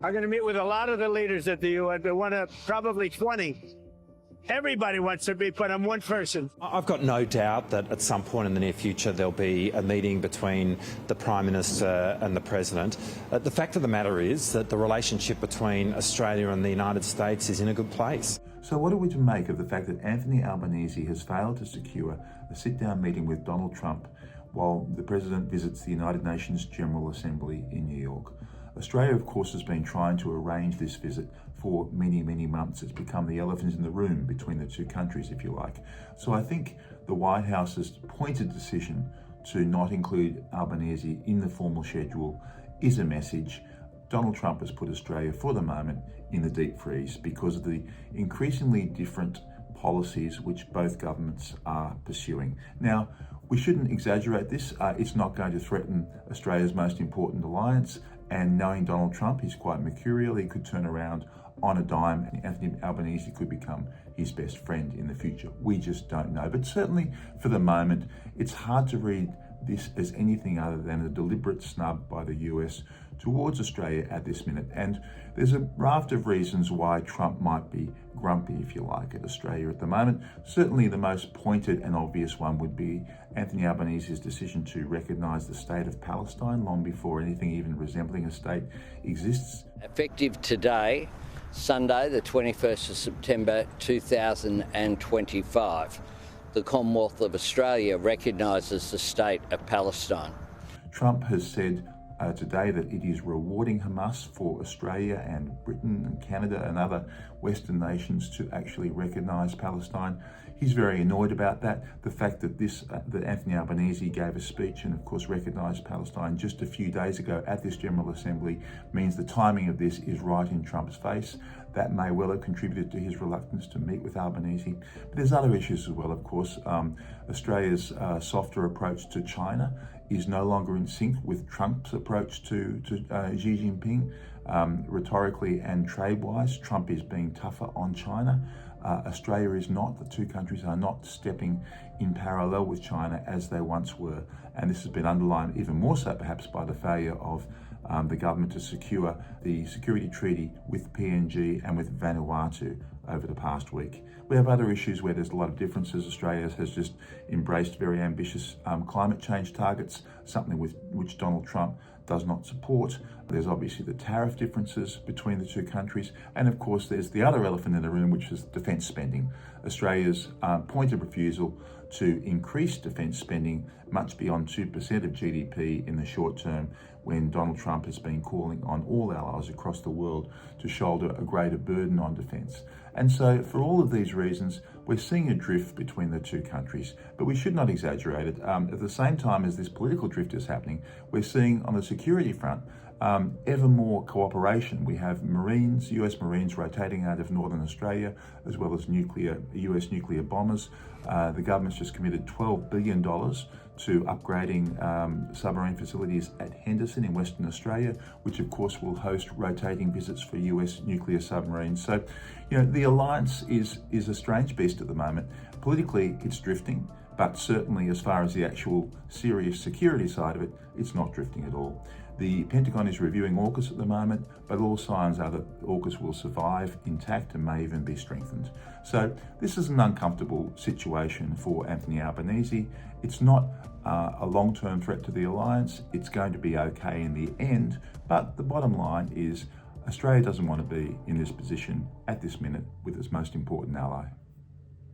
I'm going to meet with a lot of the leaders at the UN, probably 20. Everybody wants to be, but I'm one person. I've got no doubt that at some point in the near future there'll be a meeting between the Prime Minister and the President. The fact of the matter is that the relationship between Australia and the United States is in a good place. So what are we to make of the fact that Anthony Albanese has failed to secure a sit-down meeting with Donald Trump while the President visits the United Nations General Assembly in New York? Australia, of course, has been trying to arrange this visit for many, many months. It's become the elephant in the room between the two countries, if you like. So I think the White House's pointed decision to not include Albanese in the formal schedule is a message. Donald Trump has put Australia, for the moment, in the deep freeze because of the increasingly different policies which both governments are pursuing. Now, we shouldn't exaggerate this. It's not going to threaten Australia's most important alliance. And knowing Donald Trump, he's quite mercurial. He could turn around on a dime and Anthony Albanese could become his best friend in the future. We just don't know. But certainly for the moment, it's hard to read this as anything other than a deliberate snub by the US towards Australia at this minute. And there's a raft of reasons why Trump might be grumpy, if you like, at Australia at the moment. Certainly the most pointed and obvious one would be Anthony Albanese's decision to recognise the state of Palestine long before anything even resembling a state exists. Effective today, Sunday, the 21st of September 2025, the Commonwealth of Australia recognises the state of Palestine. Trump has said today that it is rewarding Hamas for Australia and Britain and Canada and other Western nations to actually recognise Palestine. He's very annoyed about that. The fact that that Anthony Albanese gave a speech and of course recognised Palestine just a few days ago at this General Assembly means the timing of this is right in Trump's face. That may well have contributed to his reluctance to meet with Albanese. But there's other issues as well, of course. Australia's softer approach to China is no longer in sync with Trump's approach to Xi Jinping. Rhetorically and trade-wise, Trump is being tougher on China. Australia is not. The two countries are not stepping in parallel with China as they once were. And this has been underlined even more so perhaps by the failure of the government to secure the security treaty with PNG and with Vanuatu over the past week. We have other issues where there's a lot of differences. Australia has just embraced very ambitious climate change targets, something with which Donald Trump does not support. There's obviously the tariff differences between the two countries. And of course, there's the other elephant in the room, which is defence spending. Australia's point of refusal to increase defence spending much beyond 2% of GDP in the short term, when Donald Trump has been calling on all allies across the world to shoulder a greater burden on defence. And so for all of these reasons, we're seeing a drift between the two countries, but we should not exaggerate it. At the same time as this political drift is happening, we're seeing on the security front ever more cooperation. We have US Marines rotating out of Northern Australia, as well as US nuclear bombers. The government's just committed $12 billion to upgrading submarine facilities at Henderson in Western Australia, which of course will host rotating visits for US nuclear submarines. So, the alliance is a strange beast at the moment. Politically, it's drifting, but certainly as far as the actual serious security side of it, it's not drifting at all. The Pentagon is reviewing AUKUS at the moment, but all signs are that AUKUS will survive intact and may even be strengthened. So this is an uncomfortable situation for Anthony Albanese. It's not a long-term threat to the alliance. It's going to be okay in the end, but the bottom line is Australia doesn't want to be in this position at this minute with its most important ally.